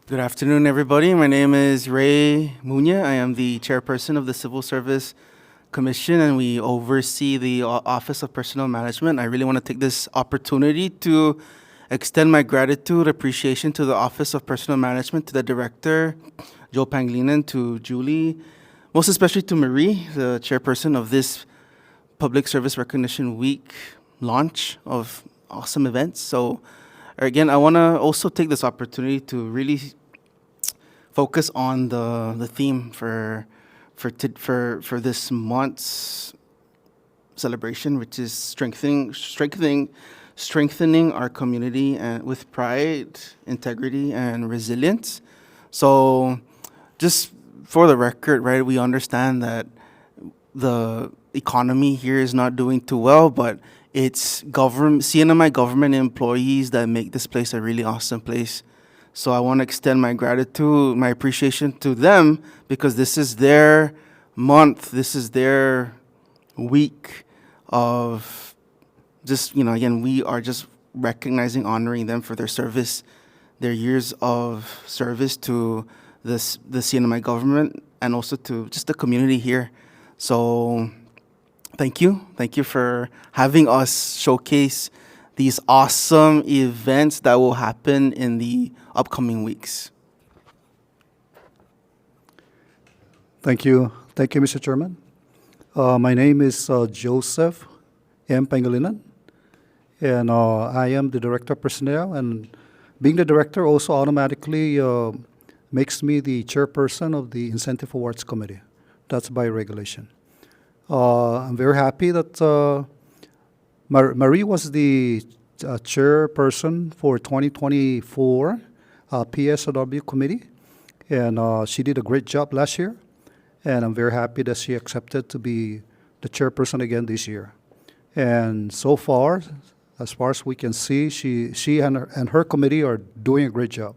Good afternoon, everybody. My name is Ray Munya. I am the chairperson of the Civil Service Commission, and we oversee the Office of Personnel Management. I really want to take this opportunity to extend my gratitude, appreciation to the Office of Personnel Management, to the director, Joe Panglinen, to Julie, most especially to Marie, the chairperson of this Public Service Recognition Week launch of awesome events. So again, I want to also take this opportunity to really focus on the theme for this month's celebration, which is strengthening our community and with pride, integrity, and resilience. So, just for the record, right, we understand that the economy here is not doing too well, but it's CNMI government employees that make this place a really awesome place. So I want to extend my gratitude, my appreciation to them, because this is their month, this is their week of just, again, we are just recognizing, honoring them for their service, their years of service to the CNMI government and also to just the community here. So thank you for having us showcase these awesome events that will happen in the upcoming weeks. Thank you, Mr. Chairman. My name is Joseph M. Pangilinan, and I am the Director of Personnel. And being the Director also automatically makes me the Chairperson of the Incentive Awards Committee. That's by regulation. I'm very happy that Marie was the chairperson for 2024 PSOW committee, and she did a great job last year, and I'm very happy that she accepted to be the chairperson again this year. And so far as we can see, she and her committee are doing a great job.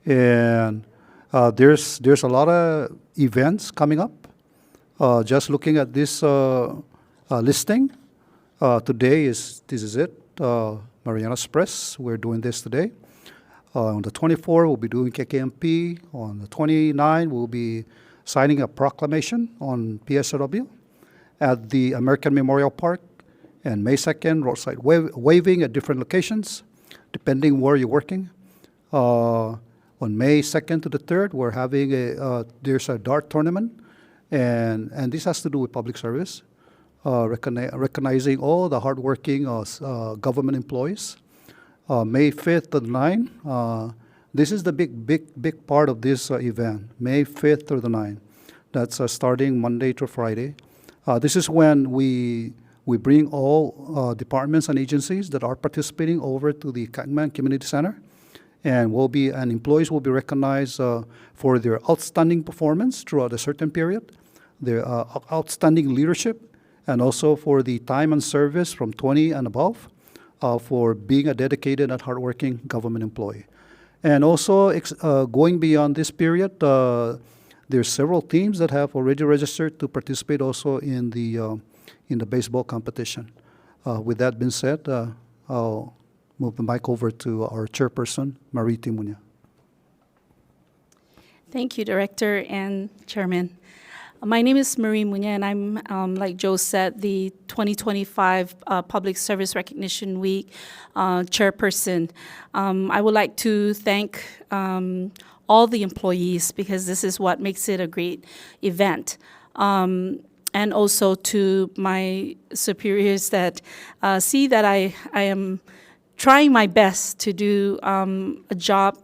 And there's a lot of events coming up. Just looking at this listing, today this is it. Mariana's Press, we're doing this today. On the 24th, we'll be doing KKMP. On the 29th, we'll be signing a proclamation on PSOW at the American Memorial Park. And May 2nd, roadside waving at different locations, depending where you're working. On May 2nd to the 3rd, we're having there's a dart tournament. And this has to do with public service, recognizing all the hardworking government employees. May 5th to the 9th, this is the big part of this event, May 5th through the 9th. That's starting Monday through Friday. This is when we bring all departments and agencies that are participating over to the Cagman Community Center, and employees will be recognized for their outstanding performance throughout a certain period, their outstanding leadership, and also for the time and service from 20 and above for being a dedicated and hardworking government employee. And also going beyond this period, there's several teams that have already registered to participate also in the baseball competition. With that being said, I'll move the mic over to our chairperson, Marie Timunya. Thank you, Director and Chairman. My name is Marie Munya, and I'm, like Joe said, the 2025 Public Service Recognition Week chairperson. I would like to thank all the employees, because this is what makes it a great event. And also to my superiors that see that I am trying my best to do a job,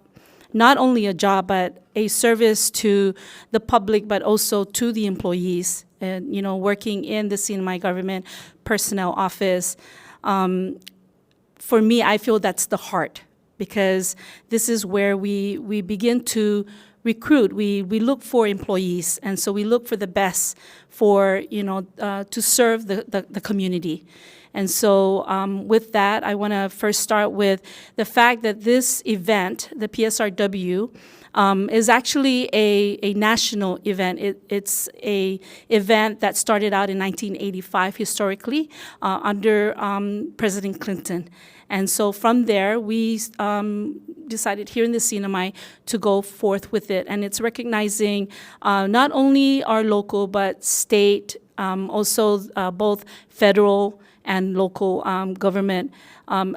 not only a job, but a service to the public, but also to the employees. And, working in the CNMI government personnel office, for me, I feel that's the heart, because this is where we begin to recruit. We look for employees, and so we look for the best for, to serve the community. And so with that, I want to first start with the fact that this event, the PSRW, is actually a national event. It's a event that started out in 1985 historically under President Clinton. And so from there, we decided here in the CNMI to go forth with it. And it's recognizing not only our local, but state, also both federal and local government,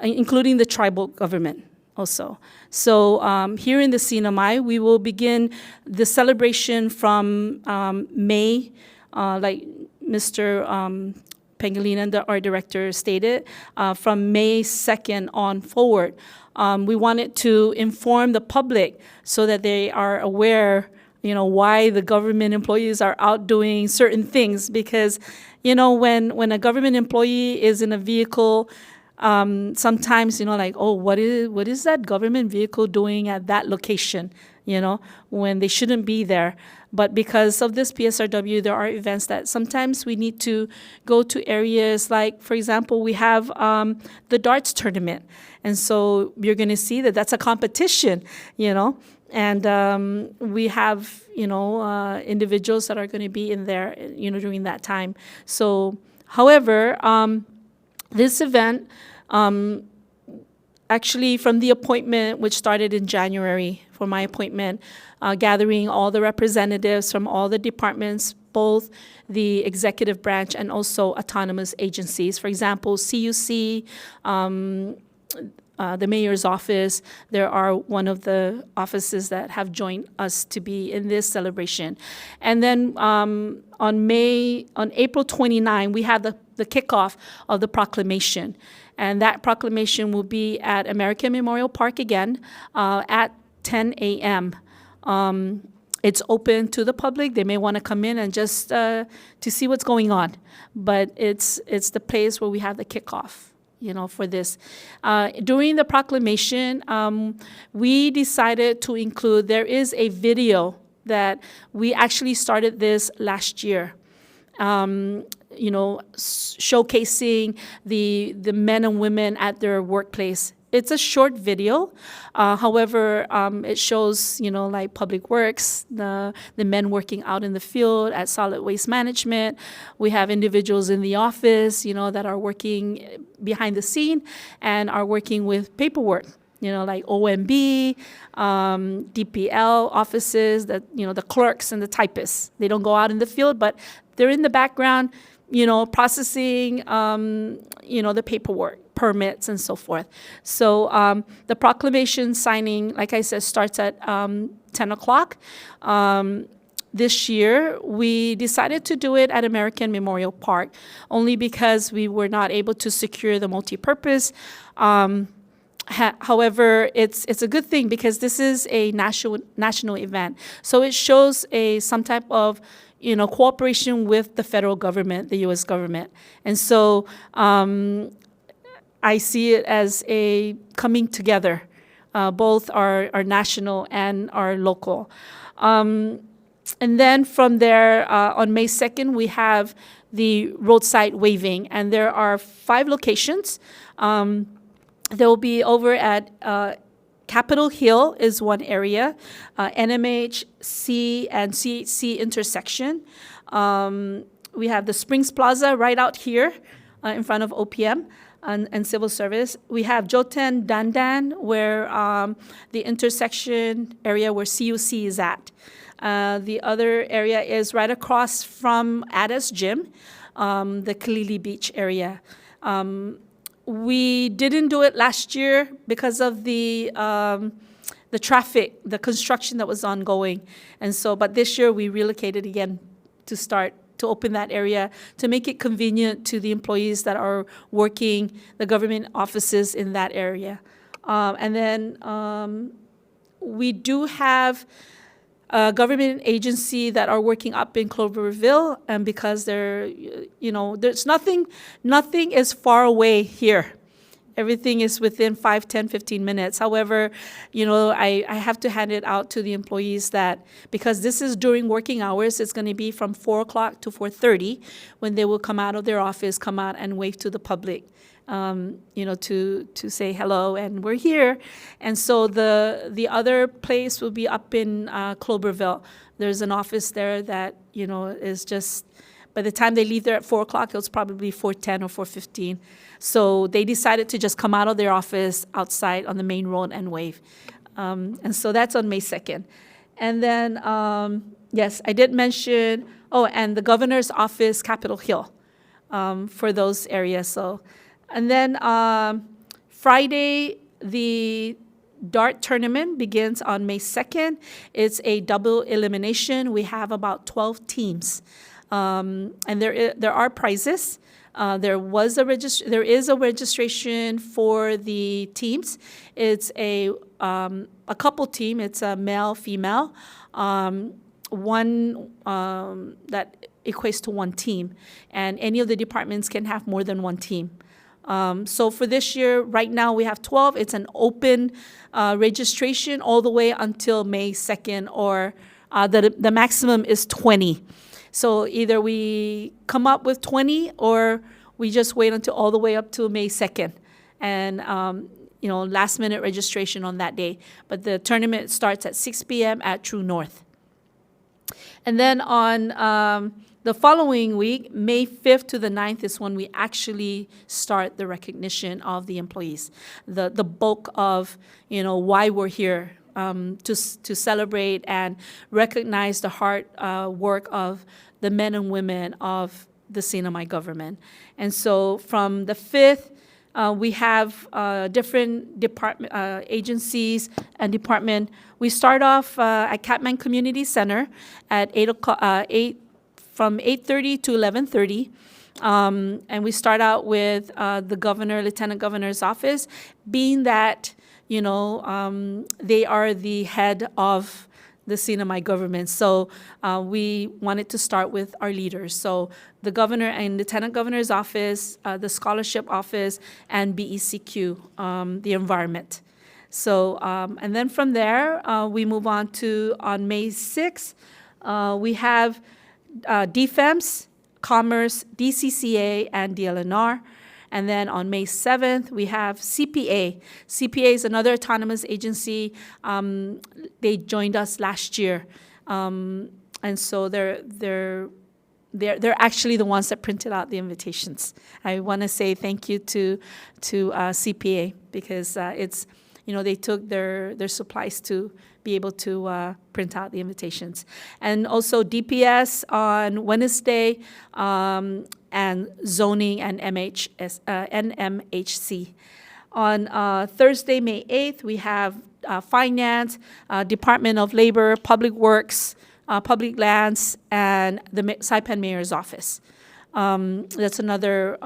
including the tribal government also. So here in the CNMI, we will begin the celebration from May, like Mr. Pangilinan, our director, stated, from May 2nd on forward. We wanted to inform the public so that they are aware, why the government employees are out doing certain things. Because, when a government employee is in a vehicle, sometimes, oh, what is that government vehicle doing at that location, when they shouldn't be there. But because of this PSRW, there are events that sometimes we need to go to areas like, for example, we have the darts tournament. And so you're going to see that that's a competition, and we have, individuals that are going to be in there, during that time. So, however, this event, actually from the appointment, which started in January for my appointment, gathering all the representatives from all the departments, both the executive branch and also autonomous agencies. For example, CUC, the mayor's office, there are one of the offices that have joined us to be in this celebration. And then on April 29, we have the kickoff of the proclamation. And that proclamation will be at American Memorial Park again at 10 a.m. It's open to the public. They may want to come in and just to see what's going on. But it's the place where we have the kickoff, for this. During the proclamation, we decided to include, there is a video that we actually started this last year. Showcasing the men and women at their workplace. It's a short video. However, it shows, like public works, the men working out in the field at solid waste management. We have individuals in the office, that are working behind the scene and are working with paperwork. Like OMB, DPL offices, the clerks and the typists. They don't go out in the field, but they're in the background, processing, the paperwork, permits, and so forth. So the proclamation signing, like I said, starts at 10 o'clock. This year, we decided to do it at American Memorial Park, only because we were not able to secure the multipurpose. However, it's a good thing because this is a national event. So it shows some type of cooperation with the federal government, the U.S. government. And so I see it as a coming together, both our national and our local. And then from there, on May 2nd, we have the roadside waving. And there are 5 locations. They will be over at Capitol Hill is one area, NMH, C, and CHC intersection. We have the Springs Plaza right out here in front of OPM and Civil Service. We have Joten Dandan, where the intersection area where CUC is at. The other area is right across from Addis Gym, the Kalili Beach area. We didn't do it last year because of the traffic, the construction that was ongoing. And so, but this year we relocated again to open that area to make it convenient to the employees that are working the government offices in that area. And then we do have a government agency that are working up in Cloverville, and because there's nothing is far away here. Everything is within 5, 10, 15 minutes. However, I have to hand it out to the employees that, because this is during working hours, it's going to be from 4 o'clock to 4:30 when they will come out of their office, come out and wave to the public, to say hello and we're here. And so the other place will be up in Cloverville. There's an office there that, is just, by the time they leave there at 4 o'clock, it was probably 4:10 or 4:15. So they decided to just come out of their office outside on the main road and wave. And so that's on May 2nd. And then, yes, I did mention, and the governor's office, Capitol Hill, for those areas. So, and then Friday, the dart tournament begins on May 2nd. It's a double elimination. We have about 12 teams. And there are prizes. There is a registration for the teams. It's a couple team. It's a male, female. One that equates to one team, and any of the departments can have more than one team. So for this year, right now we have 12. It's an open registration all the way until May 2nd, or the maximum is 20. So either we come up with 20 or we just wait until all the way up to May 2nd. And, last minute registration on that day. But the tournament starts at 6 p.m. at True North. And then on the following week, May 5th to the 9th, is when we actually start the recognition of the employees. The bulk of, why we're here. To celebrate and recognize the hard work of the men and women of the CNMI government. And so from the 5th, we have different department agencies and department. We start off at Catman Community Center at from 8:30 to 11:30. And we start out with the governor, lieutenant governor's office, being that they are the head of the CNMI government. So we wanted to start with our leaders. So the governor and lieutenant governor's office, the scholarship office, and BECQ, the environment. So, and then from there, we move on May 6th, we have DFEMS, Commerce, DCCA, and DLNR. And then on May 7th, we have CPA. CPA is another autonomous agency. They joined us last year. And so they're actually the ones that printed out the invitations. I want to say thank you to CPA, because it's, they took their supplies to be able to print out the invitations. And also DPS on Wednesday, and zoning and NMHC. On Thursday, May 8th, we have Finance, Department of Labor, Public Works, Public Lands, and the Saipan Mayor's Office. That's another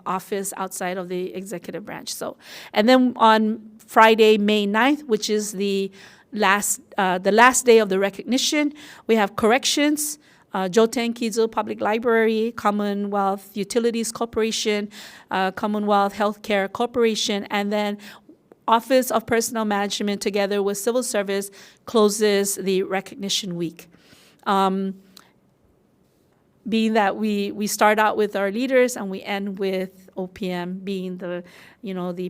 office outside of the executive branch. So, and then on Friday, May 9th, which is the last day of the recognition, we have Corrections, Joten Kidzo Public Library, Commonwealth Utilities Corporation, Commonwealth Healthcare Corporation, and then Office of Personnel Management together with Civil Service closes the recognition week. Being that we start out with our leaders and we end with OPM being the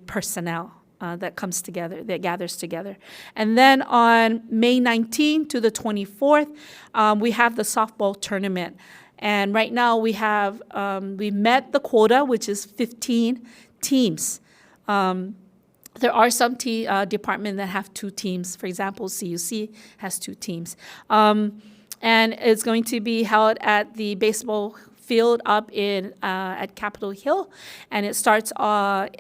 personnel that comes together, that gathers together. And then on May 19th to the 24th, we have the softball tournament. And right now we have, we met the quota, which is 15 teams. There are some departments that have 2 teams. For example, CUC has 2 teams. And it's going to be held at the baseball field up at Capitol Hill, and it starts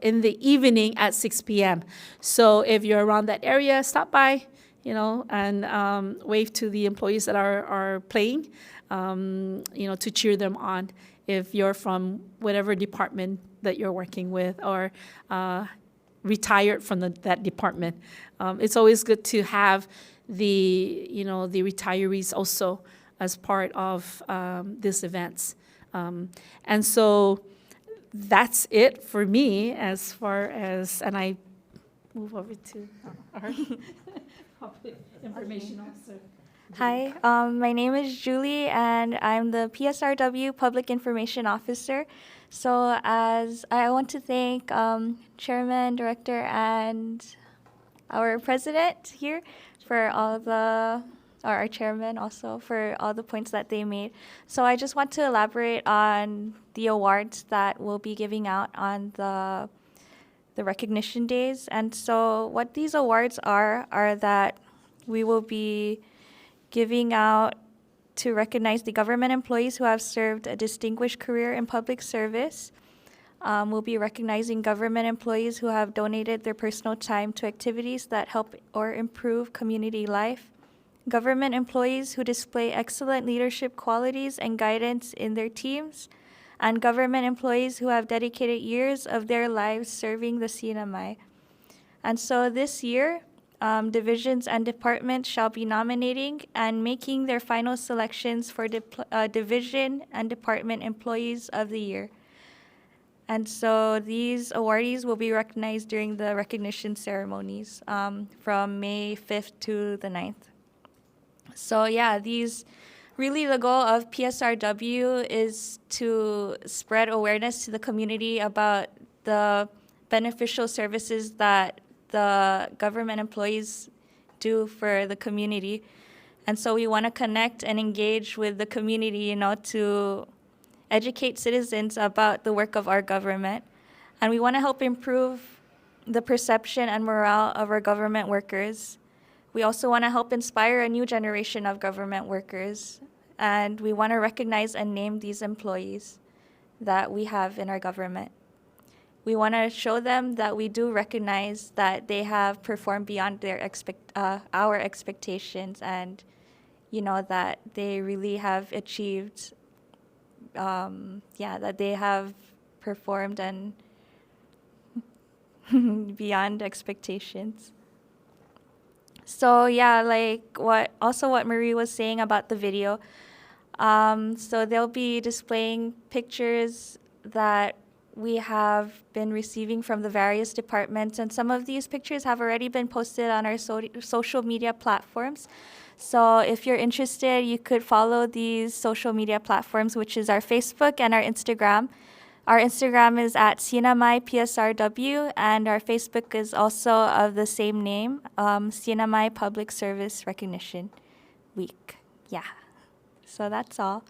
in the evening at 6 p.m. So if you're around that area, stop by, and wave to the employees that are playing, to cheer them on. If you're from whatever department that you're working with or retired from that department, it's always good to have the retirees also as part of these events. And so that's it for me as far as, and I move over to our public information officer. Hi, my name is Julie, and I'm the PSRW Public Information Officer. So, as I want to thank Chairman, Director, and our President here for all the, or our Chairman also, for all the points that they made. So, I just want to elaborate on the awards that we'll be giving out on the recognition days. And so, what these awards are that we will be giving out to recognize the government employees who have served a distinguished career in public service. We'll be recognizing government employees who have donated their personal time to activities that help or improve community life. Government employees who display excellent leadership qualities and guidance in their teams. And government employees who have dedicated years of their lives serving the CNMI. And so this year, divisions and departments shall be nominating and making their final selections for division and department employees of the year. And so these awardees will be recognized during the recognition ceremonies from May 5th to the 9th. So yeah, really the goal of PSRW is to spread awareness to the community about the beneficial services that the government employees do for the community. And so we want to connect and engage with the community, to educate citizens about the work of our government. And we want to help improve the perception and morale of our government workers. We also want to help inspire a new generation of government workers. And we want to recognize and name these employees that we have in our government. We want to show them that we do recognize that they have performed beyond our expectations, and that they really have achieved, that they have performed and beyond expectations. So yeah, like what Marie was saying about the video. So they'll be displaying pictures that we have been receiving from the various departments, and some of these pictures have already been posted on our social media platforms. So if you're interested, you could follow these social media platforms, which is our Facebook and our Instagram. Our Instagram is at CNMI PSRW, and our Facebook is also of the same name, CNMI Public Service Recognition Week. Yeah, so that's all.